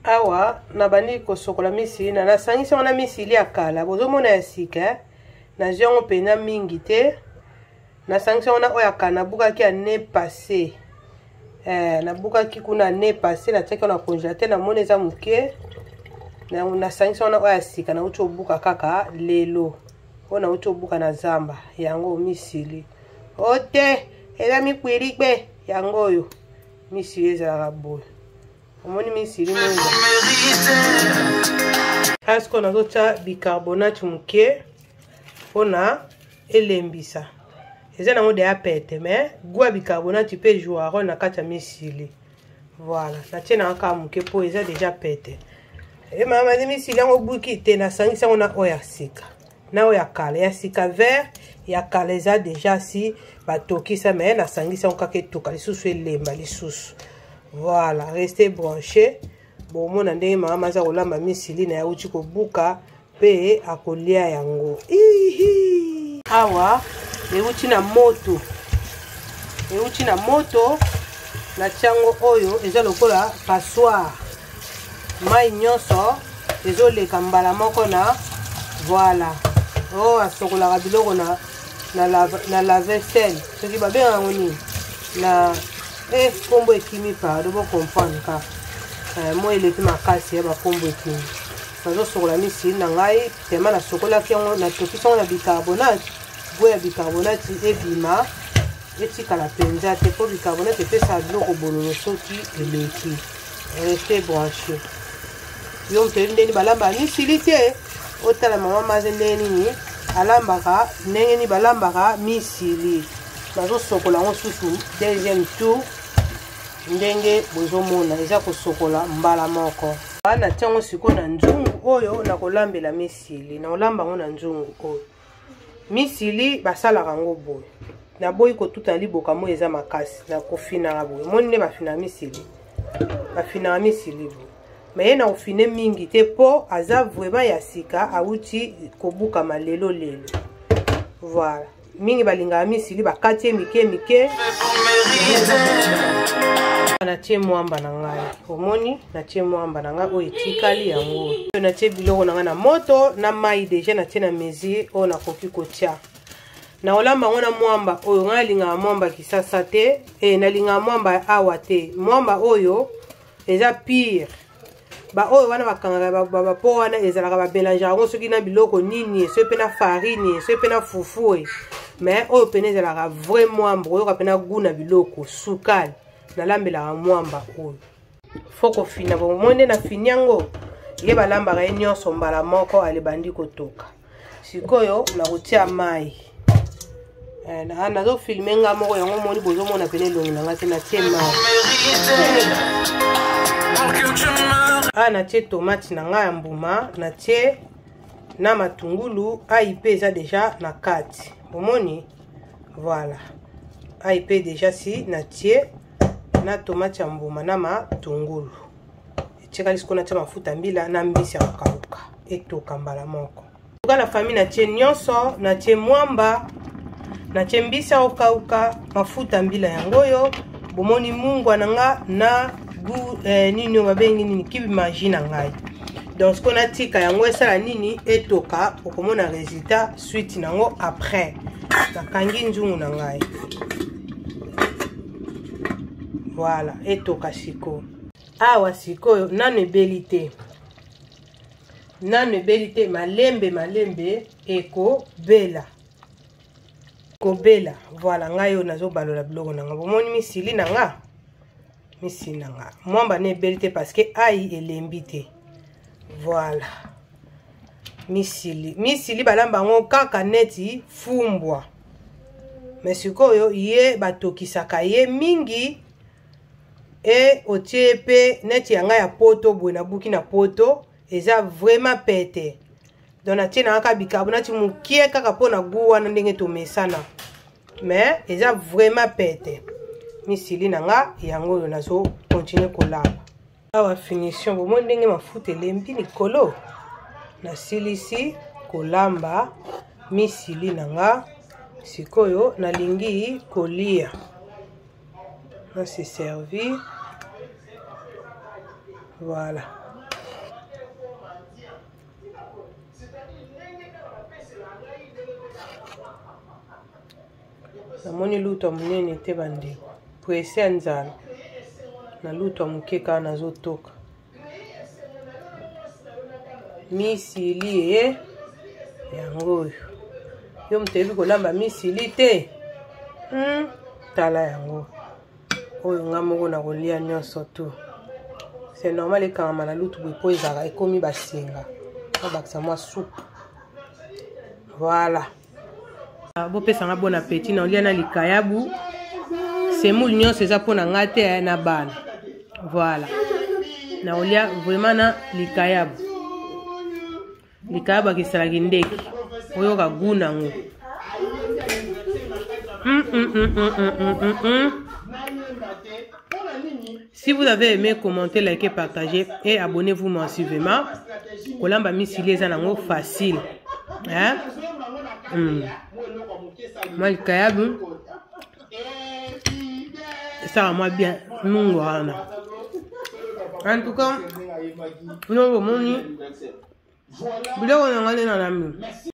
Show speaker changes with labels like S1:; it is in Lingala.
S1: awa na bandi ko sokola misili na sangisa wana misili ya kala bozomona ya sika na jongo pena mingi te na sangisa wana oya kana buka ki ane passé na buka ki kuna ane passé na teka na congélateur na mona eza muke na sangisa wana oya sika na ucho buka kaka lelo ona ucho buka na zamba yango misili ote ela mikwirikbe yango oyo misili ezalaka boye omoni misili mungu asko nazotia bicarbonate muke mpona elembisa eza nango deya pete mais goût bicarbonate pe jouaro na kati ya misili voilà natie na kaka muke mpo eza deja pete mama misili yango buki te nasangisi yango na oyo ya sika na oyo ya kala ya sika vert ya kala eza deja si batokisa mais nasangisi yango kaka etoka lisusu elemba lisusu. Voilà, restez branchés. Bon, mon ndenge mama aza kolamba misili na yauti kobuka pe akolia yango. Ihi! Awa, euti na moto. Euti na moto na tiango oyo eza lokola passoire. Mai nyonso ezoleka mbala moko na voilà. Oh, asokolaka biloko na la vaisselle. Soki babenga yango nini? Na kombo ekimi pardon bo comprendre ka moi eleki makasi ya bakombo ekimi nazosokola misili na ngai tema nasokolaki yango natokisi yango na bicarbonate goût ya bicarbonate ebima etikala mpenza te mpo bicarbonate epesaka biloko bololo soki eleki reste branché yo mpeli ndeni balambaka misili te otala mama maze ndenge nini alambaka ndenge nini balambaka misili nazosokola yango susu deuxième tour ndenge bozomona eza kosokola mbala moko na tiango siko na nzungu oyo na kolambela misili na olamba ngo na nzungu oyo misili basalaka ngo boye na boyi kotuta liboka mo eza makasi na kofinaka boye moni nde bafinaka misili boye me ye na kofine mingi te mpo aza vraiment ya sika awuti kobukama lelo voilà mingi balingaka misili bakati ye mike natie mwamba na ngai omoni natie mwamba na ngai oyo etikali yango oyo natie biloko na ngai na moto na mai deja natie na mesure oyo nakoki kotia na olamba yango na mwamba oyo ngai alingaka mwamba kisasa te nalingaka mwamba awa te mwamba oyo eza pire oyo wana bakangaka bapo wana ezalaka bamelange yango soki na biloko nini soki mpe na farine soki mpe na fufu mais oyo pene ezalaka vrai mwamba oyoka mpe na goût na biloko sukali nalambelaka mwamba oyo fo kofina bomoi nde nafini yango ye balambaka ye nyonso mbala moko alebandi kotoka sikoyo nakotia mai nazofilme nga moko yango moni bozomona pene elongi na nga te natie mai natie tomate na nga ya mbuma natie na matungulu ai pe eza deja na kati bomoni voilà ai pe deja si natie na tomate ya mbuma na matungulu etikali siko natia mafuta mbila na mbisi ya kokauka etoka mbala moko tuka na famille natie nyonso natie mwamba natie mbisi ya kokauka mafuta mbila yango oyo bomoni mungwa na nga na goût nini babengi nini kibi magie na ngai donc siko natika yango esala nini etoka okomona résultat suite nango après nakangi nzungu na ngai voilà etoka siko awa sikoyo nano ebeli te malembe ekobela voilà ngai oyo nazobalola biloko na nga bomoni misili na nga mwamba na ebeli te parce que ai elembi te voilà misili balamba yango kaka neti fumbwa mais sikoyo ye batokisaka ye mingi otie pe neti yanga ya poto boye nabuki na poto eza vraiment pete donc natie na kaka bicarbonate mukie kaka mpona goût wana ndenge tomesana mais eza vraiment pete misili na nga yango oyo nazo continue kolamba awa finition bomoi ndenge mafuta elembi likolo nasilisi kolamba misili na nga sikoyo nalingi kolia nasi servir voilà namoni luto munene te bandeko presse ya nzala na luto muke kaka nazotoka misili yango oyo yo moto yebi kolamba misili te tala yango oyo nga moko na kolia nyonso tu c'est normal ekangama na lutu boye po ezalaka ekomi basenga abakisa mwa soupe voilà bopesanga bon appétit na olia na likayabu semoule nyonso eza mpona nga te na bana voilà na olia vraiment na likayabu akisalaki ndeki oyoka gu nango Si vous avez aimé, commentez, likez, partagez et abonnez-vous massivement. Kolamba misili eza nango facile. Hein? Moi le kayabu ça moi bien mungu ana. En tout cas, nous moni. Bila on a